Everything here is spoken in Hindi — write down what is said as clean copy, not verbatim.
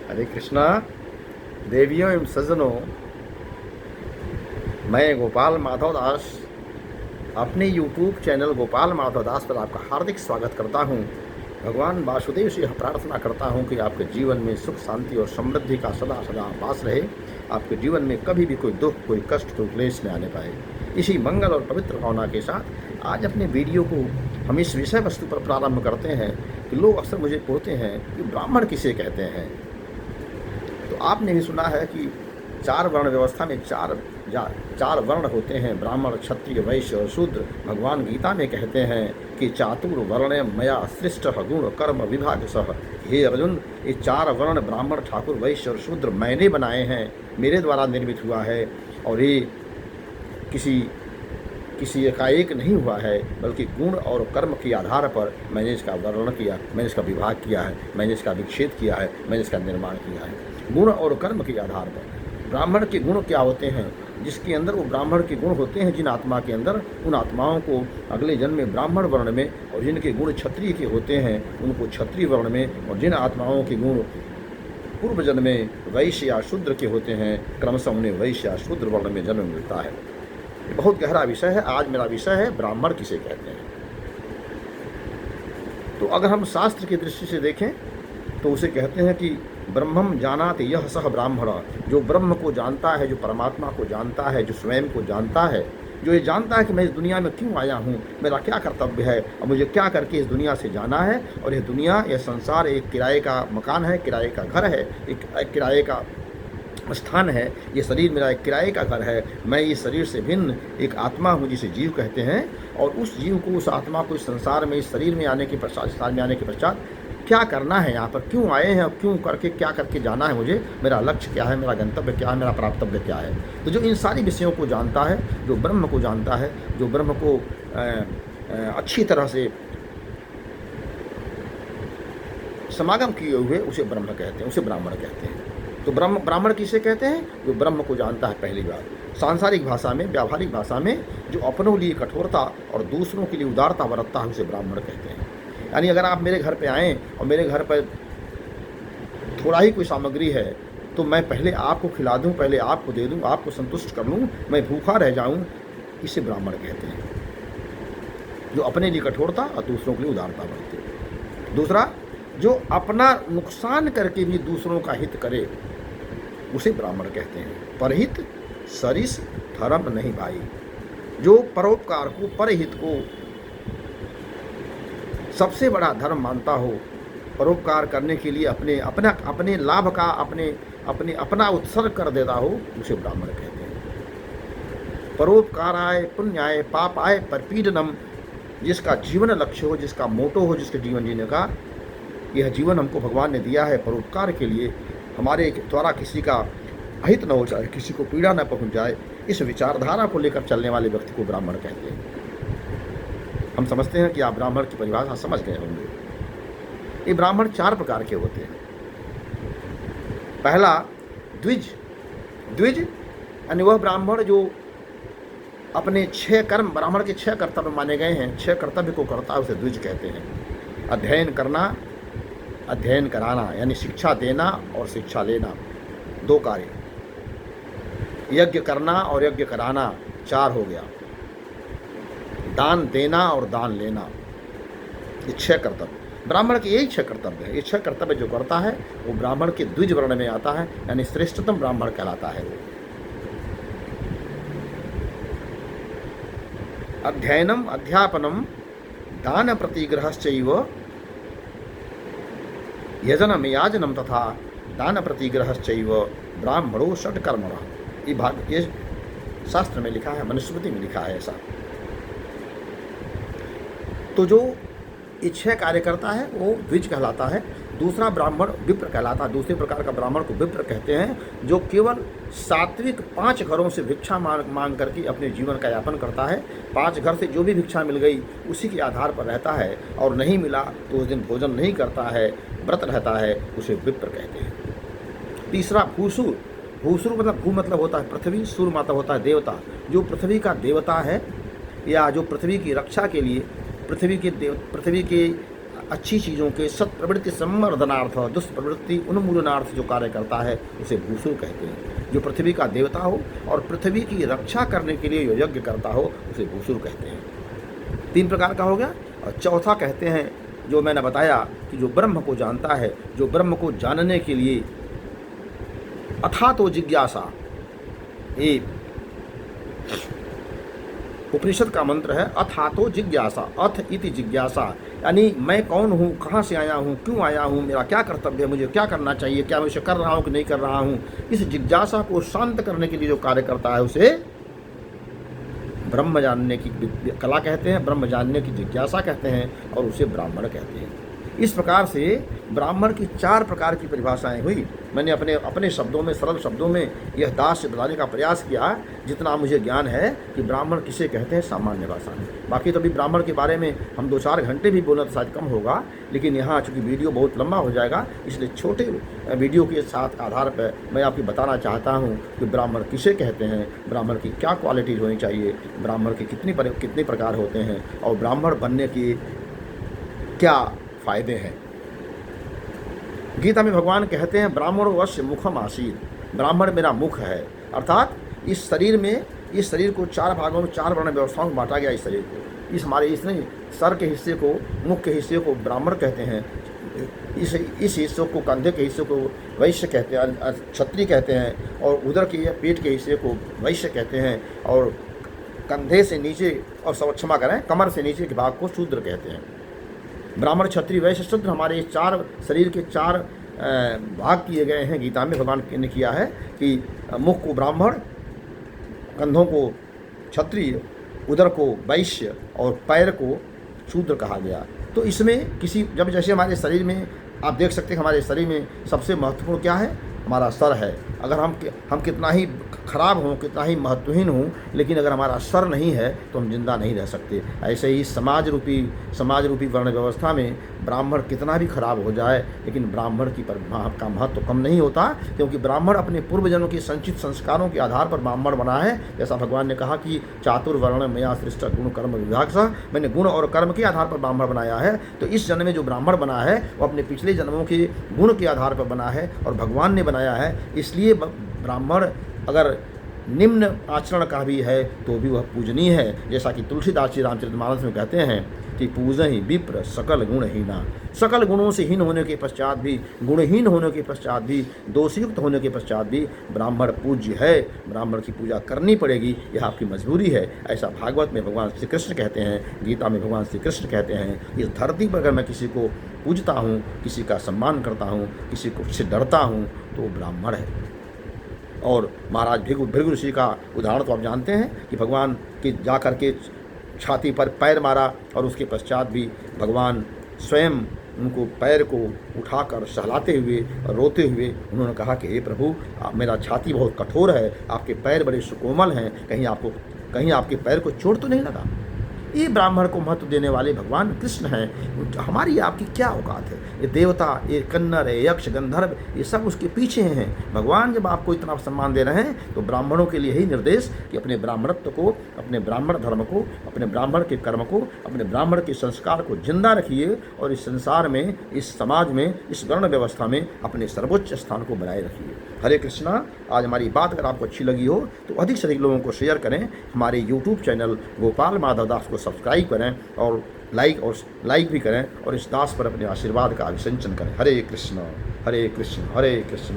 हरे कृष्णा। देवियों एवं सज्जनों, मैं गोपाल माधव दास अपने YouTube चैनल गोपाल माधव दास पर आपका हार्दिक स्वागत करता हूं। भगवान वासुदेव से यह प्रार्थना करता हूं कि आपके जीवन में सुख शांति और समृद्धि का सदा सदा वास रहे। आपके जीवन में कभी भी कोई दुख, कोई कष्ट, कोई क्लेश न आने पाए। इसी मंगल और पवित्र भावना के साथ आज अपने वीडियो को हम इस विषय वस्तु पर प्रारंभ करते हैं कि लोग अक्सर मुझे पूछते हैं कि ब्राह्मण किसे कहते हैं। तो आपने भी सुना है कि 4 वर्ण व्यवस्था में चार वर्ण होते हैं, ब्राह्मण, क्षत्रिय, वैश्य और शूद्र। भगवान गीता में कहते हैं कि चातुर वर्ण मया सृष्ट गुण कर्म विभाग सह। हे अर्जुन, ये 4 वर्ण ब्राह्मण, ठाकुर, वैश्य और शूद्र मैंने बनाए हैं, मेरे द्वारा निर्मित हुआ है। और ये किसी एकाएक नहीं हुआ है, बल्कि गुण और कर्म के आधार पर मैंने इसका वर्णन किया, मैंने इसका विभाग किया है, मैंने इसका विच्छेद किया है, मैंने इसका निर्माण किया है। गुण और कर्म के आधार पर ब्राह्मण के गुण क्या होते हैं? जिसके अंदर वो ब्राह्मण के गुण होते हैं, जिन आत्मा के अंदर, उन आत्माओं को अगले जन्म में ब्राह्मण वर्ण में, और जिनके गुण क्षत्रिय के होते हैं उनको क्षत्रिय वर्ण में, और जिन आत्माओं के गुण पूर्व जन्म में वैश्य या शूद्र के होते हैं, क्रमशः उन्हें वैश्य या शूद्र वर्ण में जन्म मिलता है। ये बहुत गहरा विषय है। आज मेरा विषय है ब्राह्मण किसे कहते हैं। तो अगर हम शास्त्र की दृष्टि से देखें तो उसे कहते हैं कि ब्रह्मम जानाति यह सह ब्राह्मण। जो ब्रह्म को जानता है, जो परमात्मा को जानता है, जो स्वयं को जानता है, जो ये जानता है कि मैं इस दुनिया में क्यों आया हूँ, मेरा क्या कर्तव्य है और मुझे क्या करके इस दुनिया से जाना है। और यह दुनिया, यह संसार एक किराए का मकान है, किराए का घर है, एक किराए का स्थान है। ये शरीर मेरा एक किराए का घर है। मैं इस शरीर से भिन्न एक आत्मा हूँ जिसे जीव कहते हैं। और उस जीव को, उस आत्मा को इस संसार में, इस शरीर में आने के पश्चात क्या करना है, यहाँ पर क्यों आए हैं और क्यों करके क्या करके जाना है मुझे, मेरा लक्ष्य क्या है, मेरा गंतव्य क्या है, मेरा प्राप्तव्य क्या है। तो जो इन सारी विषयों को जानता है, जो ब्रह्म को जानता है, जो ब्रह्म को अच्छी तरह से समागम किए हुए, उसे ब्रह्म कहते हैं, उसे ब्राह्मण कहते हैं। तो ब्राह्मण किसे कहते हैं? जो ब्रह्म को जानता है। पहली बात, सांसारिक भाषा में, व्यावहारिक भाषा में जो अपनों लिए कठोरता और दूसरों के लिए उदारता बरतता है, उसे ब्राह्मण कहते हैं। यानी अगर आप मेरे घर पे आएँ और मेरे घर पर थोड़ा ही कोई सामग्री है तो मैं पहले आपको खिला दूँ, पहले आपको दे दूँ, आपको संतुष्ट कर लूँ, मैं भूखा रह जाऊँ, इसे ब्राह्मण कहते हैं। जो अपने लिए कठोरता और दूसरों के लिए उदारता बरते। दूसरा, जो अपना नुकसान करके भी दूसरों का हित करे, उसे ब्राह्मण कहते हैं। परहित सरिस धर्म नहीं भाई। जो परोपकार को, परहित को सबसे बड़ा धर्म मानता हो, परोपकार करने के लिए अपने लाभ का अपना उत्सर्ग कर देता हो, उसे ब्राह्मण कहते हैं। परोपकार आए, पुण्य आए, पाप आए, परपीडनम। जिसका जीवन लक्ष्य हो, जिसका मोटो हो, जिसके जीवन जीने का, यह जीवन हमको भगवान ने दिया है परोपकार के लिए, हमारे द्वारा किसी का अहित न हो जाए, किसी को पीड़ा न पहुंच जाए, इस विचारधारा को लेकर चलने वाले व्यक्ति को ब्राह्मण कहते हैं। हम समझते हैं कि आप ब्राह्मण की परिभाषा समझ गए होंगे। ये ब्राह्मण 4 प्रकार के होते हैं। पहला, द्विज यानी वह ब्राह्मण जो अपने 6 कर्म, ब्राह्मण के 6 कर्तव्य माने गए हैं, 6 कर्तव्य को करता है, उसे द्विज कहते हैं। अध्ययन करना, अध्ययन कराना, यानी शिक्षा देना और शिक्षा लेना, 2 कार्य। यज्ञ करना और यज्ञ कराना, 4 हो गया। दान देना और दान लेना, ये 6 कर्तव्य। ब्राह्मण के यही 6 कर्तव्य है। ये 6 कर्तव्य जो करता है वो ब्राह्मण के द्विज वर्ण में आता है, यानी श्रेष्ठतम ब्राह्मण कहलाता है वो। अध्ययनम अध्यापनम दान प्रतिग्रहश्चैव यजनम याजनम तथा दान प्रतिग्रहश्चैव ब्राह्मणो षट्कर्मणः। ये भाग ये शास्त्र में लिखा है, मनुस्मृति में लिखा है ऐसा। तो जो ये 6 कार्य करता है वो द्विज कहलाता है। दूसरा ब्राह्मण विप्र कहलाता है। दूसरे प्रकार का ब्राह्मण को विप्र कहते हैं, जो केवल सात्विक 5 घरों से भिक्षा मांग करके अपने जीवन का यापन करता है। 5 घर से जो भी भिक्षा मिल गई उसी के आधार पर रहता है, और नहीं मिला तो उस दिन भोजन नहीं करता है, व्रत रहता है, उसे विप्र कहते हैं। तीसरा, भूसुर। भूसुर मतलब, भू मतलब होता है पृथ्वी, सुर मतलब होता है देवता। जो पृथ्वी का देवता है, या जो पृथ्वी की रक्षा के लिए, पृथ्वी के अच्छी चीज़ों के सत्प्रवृत्ति संवर्धनार्थ, दुष्प्रवृत्ति उन्मूलनार्थ जो कार्य करता है उसे भूसुर कहते हैं। जो पृथ्वी का देवता हो और पृथ्वी की रक्षा करने के लिए जो यज्ञ करता हो उसे भूसुर कहते हैं। 3 प्रकार का हो गया। और चौथा कहते हैं, जो मैंने बताया कि जो ब्रह्म को जानता है, जो ब्रह्म को जानने के लिए अथा तो जिज्ञासा, ये उपनिषद का मंत्र है, अथा तो जिज्ञासा, अथ इति जिज्ञासा, यानी मैं कौन हूँ, कहाँ से आया हूँ, क्यों आया हूँ, मेरा क्या कर्तव्य है, मुझे क्या करना चाहिए, क्या मैं इसे कर रहा हूँ कि नहीं कर रहा हूँ, इस जिज्ञासा को शांत करने के लिए जो कार्य करता है उसे ब्रह्म जानने की कला कहते हैं, ब्रह्म जानने की जिज्ञासा कहते हैं और उसे ब्राह्मण कहते हैं। इस प्रकार से ब्राह्मण की 4 प्रकार की परिभाषाएं हुई। मैंने अपने शब्दों में, सरल शब्दों में यह दास से बताने का प्रयास किया जितना मुझे ज्ञान है कि ब्राह्मण किसे कहते हैं सामान्य भाषा में। बाकी तो अभी ब्राह्मण के बारे में हम 2-4 घंटे भी बोलना तो शायद कम होगा, लेकिन यहाँ चूँकि वीडियो बहुत लंबा हो जाएगा, इसलिए छोटे वीडियो के साथ आधार पर मैं आपको बताना चाहता हूँ कि ब्राह्मण किसे कहते हैं, ब्राह्मण की क्या क्वालिटीज़ होनी चाहिए, ब्राह्मण के कितने प्रकार होते हैं और ब्राह्मण बनने की क्या फायदे हैं। गीता में भगवान कहते हैं ब्राह्मण वश्य मुखम आसीत, ब्राह्मण मेरा मुख है। अर्थात इस शरीर को 4 भागों में, 4 वर्ण व्यवस्थाओं में बांटा गया। इस शरीर को, इसने सर के हिस्से को, मुख के हिस्से को ब्राह्मण कहते हैं, इस हिस्से को, कंधे के हिस्से को वैश्य कहते हैं, क्षत्रिय कहते हैं, और उधर के पेट के हिस्से को वैश्य कहते हैं, और कंधे से नीचे, और क्षमा करें, कमर से नीचे के भाग को शूद्र कहते हैं। ब्राह्मण, क्षत्रिय, वैश्य, शूद्र हमारे 4 शरीर के 4 भाग किए गए हैं। गीता में भगवान ने किया है कि मुख को ब्राह्मण, कंधों को क्षत्रिय, उदर को वैश्य और पैर को शूद्र कहा गया। तो इसमें जब जैसे हमारे शरीर में आप देख सकते हैं, हमारे शरीर में सबसे महत्वपूर्ण क्या है, हमारा सर है। अगर हम कितना ही खराब हों, कितना ही महत्वहीन हों, लेकिन अगर हमारा सर नहीं है तो हम जिंदा नहीं रह सकते। ऐसे ही समाज रूपी वर्ण व्यवस्था में ब्राह्मण कितना भी खराब हो जाए, लेकिन ब्राह्मण का महत्व कम नहीं होता, क्योंकि ब्राह्मण अपने पूर्वजन्मों के संचित संस्कारों के आधार पर ब्राह्मण बना है। जैसा भगवान ने कहा कि चातुर्वर्ण मया सृष्ट गुण कर्म विभाग सा, मैंने गुण और कर्म के आधार पर ब्राह्मण बनाया है। तो इस जन्म में जो ब्राह्मण बना है वो अपने पिछले जन्मों के गुण के आधार पर बना है और भगवान ने बनाया है। इसलिए ब्राह्मण अगर निम्न आचरण का भी है तो भी वह पूजनीय है। जैसा कि तुलसीदास जी रामचरितमानस में कहते हैं कि पूजहि विप्र सकल गुणहीना, सकल गुणों से हीन होने के पश्चात भी, गुणहीन होने के पश्चात भी, दोषयुक्त होने के पश्चात भी ब्राह्मण पूज्य है। ब्राह्मण की पूजा करनी पड़ेगी, यह आपकी मजबूरी है। ऐसा भागवत में भगवान श्री कृष्ण कहते हैं, गीता में भगवान श्री कृष्ण कहते हैं। इस धरती पर अगर मैं किसी को पूजता हूँ, किसी का सम्मान करता हूँ, किसी को से डरता हूँ, तो वो ब्राह्मण है। और महाराज भृगु ऋषि का उदाहरण तो आप जानते हैं कि भगवान के जा कर के छाती पर पैर मारा और उसके पश्चात भी भगवान स्वयं उनको पैर को उठाकर सहलाते हुए और रोते हुए उन्होंने कहा कि हे प्रभु, मेरा छाती बहुत कठोर है, आपके पैर बड़े सुकोमल हैं, कहीं आपके पैर को चोट तो नहीं लगा। ये ब्राह्मण को महत्व देने वाले भगवान कृष्ण हैं। हमारी आपकी क्या औकात है? ये देवता, ये कन्नर, ये यक्ष, गंधर्व, ये सब उसके पीछे हैं। भगवान जब आपको इतना सम्मान दे रहे हैं तो ब्राह्मणों के लिए यही निर्देश कि अपने ब्राह्मणत्व को, अपने ब्राह्मण धर्म को, अपने ब्राह्मण के कर्म को, अपने ब्राह्मण के संस्कार को जिंदा रखिए और इस संसार में, इस समाज में, इस वर्ण व्यवस्था में अपने सर्वोच्च स्थान को बनाए रखिए। हरे कृष्णा। आज हमारी बात अगर आपको अच्छी लगी हो तो अधिक से अधिक लोगों को शेयर करें। हमारे यूट्यूब चैनल गोपाल माधव दास को सब्सक्राइब करें और लाइक भी करें और इस दास पर अपने आशीर्वाद का अभिषेचन करें। हरे कृष्ण हरे कृष्ण हरे कृष्ण।